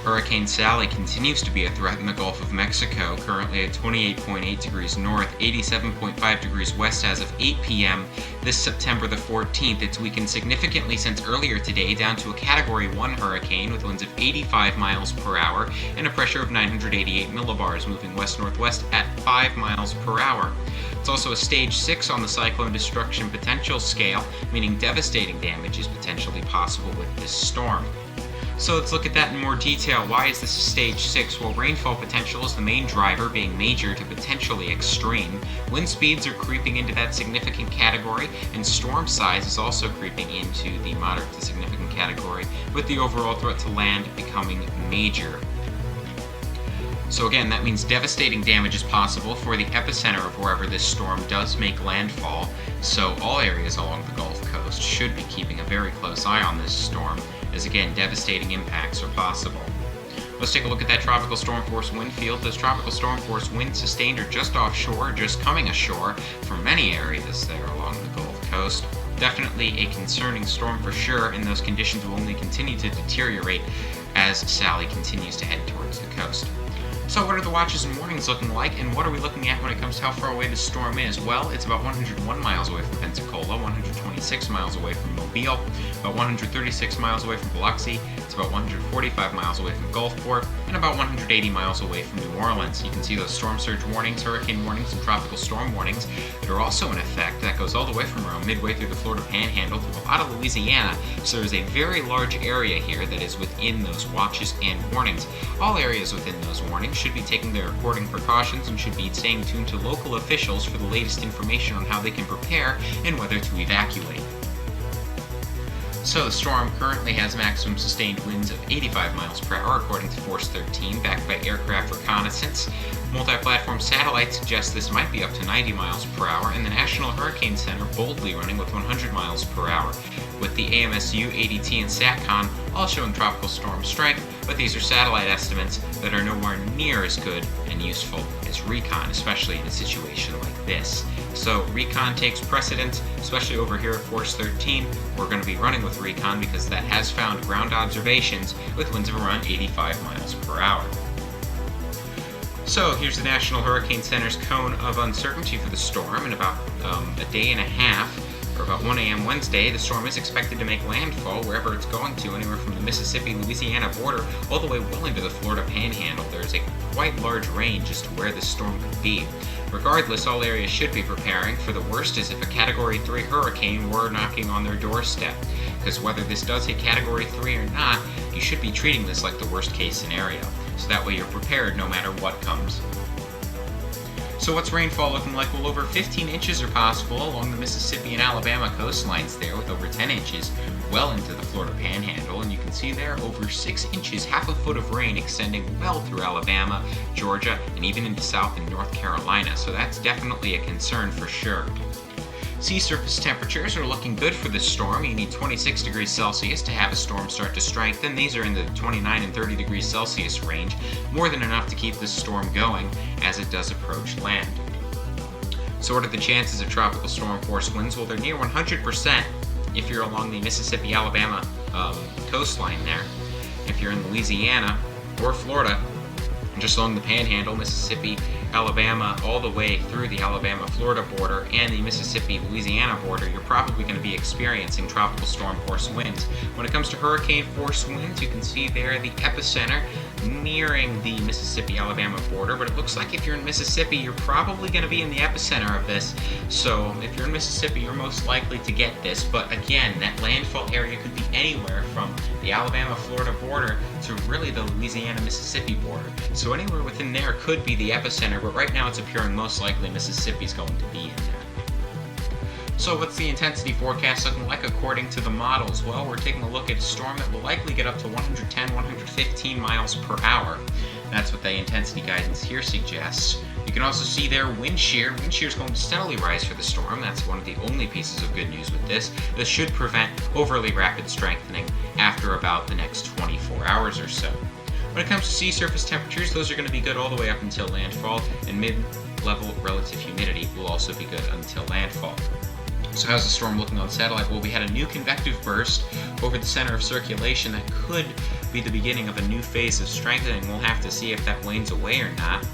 Hurricane Sally continues to be a threat in the Gulf of Mexico, currently at 28.8 degrees north, 87.5 degrees west as of 8 p.m. this September the 14th. It's weakened significantly since earlier today, down to a Category 1 hurricane with winds of 85 miles per hour and a pressure of 988 millibars, moving west-northwest at 5 miles per hour. It's also a Stage 6 on the cyclone destruction potential scale, meaning devastating damage is potentially possible with this storm. So let's look at that in more detail. Why is this a Stage 6? Well, rainfall potential is the main driver, being major to potentially extreme. Wind speeds are creeping into that significant category, and storm size is also creeping into the moderate to significant category, with the overall threat to land becoming major. So again, that means devastating damage is possible for the epicenter of wherever this storm does make landfall, so all areas along the Gulf Coast should be keeping a very close eye on this storm, as again, devastating impacts are possible. Let's take a look at that tropical storm force wind field. Those tropical storm force winds sustained are just offshore, just coming ashore from many areas there along the Gulf Coast. Definitely a concerning storm for sure, and those conditions will only continue to deteriorate as Sally continues to head towards the coast. So what are the watches and warnings looking like, and what are we looking at when it comes to how far away this storm is? Well, it's about 101 miles away from Pensacola, 126 miles away from Mobile, about 136 miles away from Biloxi, it's about 145 miles away from Gulfport, and about 180 miles away from New Orleans. You can see those storm surge warnings, hurricane warnings, and tropical storm warnings that are also in effect. That goes all the way from around midway through the Florida Panhandle to a lot of Louisiana, so there's a very large area here that is within those watches and warnings. All areas within those warnings should be taking their according precautions and should be staying tuned to local officials for the latest information on how they can prepare and whether to evacuate. So the storm currently has maximum sustained winds of 85 miles per hour according to Force 13, backed by aircraft reconnaissance. Multi-platform satellites suggest this might be up to 90 miles per hour, and the National Hurricane Center boldly running with 100 miles per hour, with the AMSU, ADT, and SATCOM all showing tropical storm strength, but these are satellite estimates that are nowhere near as good and useful as recon, especially in a situation like this. So recon takes precedence, especially over here at Force 13. We're going to be running with recon because that has found ground observations with winds of around 85 miles per hour. So here's the National Hurricane Center's cone of uncertainty for the storm. In about a day and a half, or about 1 a.m. Wednesday, the storm is expected to make landfall wherever it's going to, anywhere from the Mississippi-Louisiana border all the way well into the Florida Panhandle. There's a quite large range as to where this storm could be. Regardless, all areas should be preparing for the worst as if a Category 3 hurricane were knocking on their doorstep, because whether this does hit Category 3 or not, you should be treating this like the worst case scenario, so that way you're prepared no matter what comes. So what's rainfall looking like? Well, over 15 inches are possible along the Mississippi and Alabama coastlines there, with over 10 inches well into the Florida Panhandle, and you can see there over 6 inches, half a foot of rain extending well through Alabama, Georgia, and even into South and North Carolina, so that's definitely a concern for sure. Sea surface temperatures are looking good for this storm. You need 26 degrees Celsius to have a storm start to strengthen. These are in the 29 and 30 degrees Celsius range, more than enough to keep this storm going as it does approach land. So what are the chances of tropical storm force winds? Well, they're near 100% if you're along the Mississippi-Alabama coastline there. If you're in Louisiana or Florida, just along the Panhandle, Mississippi, Alabama, all the way through the Alabama-Florida border and the Mississippi-Louisiana border, you're probably going to be experiencing tropical storm force winds. When it comes to hurricane force winds, you can see there the epicenter nearing the Mississippi-Alabama border, but it looks like if you're in Mississippi, you're probably going to be in the epicenter of this. So if you're in Mississippi, you're most likely to get this, but again, that landfall area could be anywhere from the Alabama-Florida border to really the Louisiana-Mississippi border. So anywhere within there could be the epicenter, but right now it's appearing most likely Mississippi's going to be in there. So what's the intensity forecast looking like according to the models? Well, we're taking a look at a storm that will likely get up to 110, 115 miles per hour. That's what the intensity guidance here suggests. You can also see there wind shear. Wind shear is going to steadily rise for the storm. That's one of the only pieces of good news with this. This should prevent overly rapid strengthening after about the next 24 hours or so. When it comes to sea surface temperatures, those are going to be good all the way up until landfall, and mid-level relative humidity will also be good until landfall. So how's the storm looking on satellite? Well, we had a new convective burst over the center of circulation that could be the beginning of a new phase of strengthening. We'll have to see if that wanes away or not.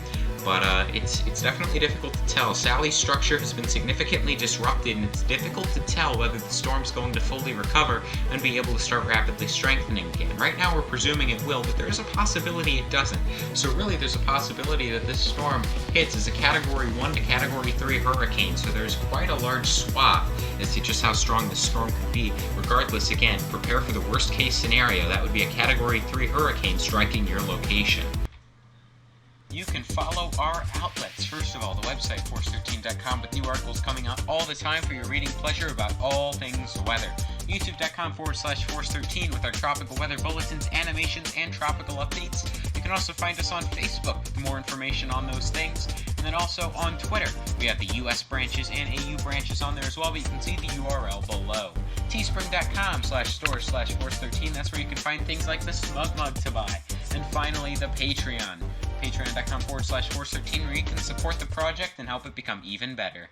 But it's definitely difficult to tell. Sally's structure has been significantly disrupted, and it's difficult to tell whether the storm's going to fully recover and be able to start rapidly strengthening again. Right now we're presuming it will, but there's a possibility it doesn't. So really there's a possibility that this storm hits as a Category 1 to Category 3 hurricane, so there's quite a large swath as to just how strong this storm could be. Regardless, again, prepare for the worst case scenario. That would be a Category 3 hurricane striking your location. You can follow our outlets. First of all, the website, force13.com, with new articles coming out all the time for your reading pleasure about all things weather. YouTube.com/force13 with our tropical weather bulletins, animations, and tropical updates. You can also find us on Facebook with more information on those things. And then also on Twitter. We have the US branches and AU branches on there as well, but you can see the URL below. Teespring.com/store/force13. That's where you can find things like the Smug Mug to buy. And finally, the Patreon. Patreon.com/force13, where you can support the project and help it become even better.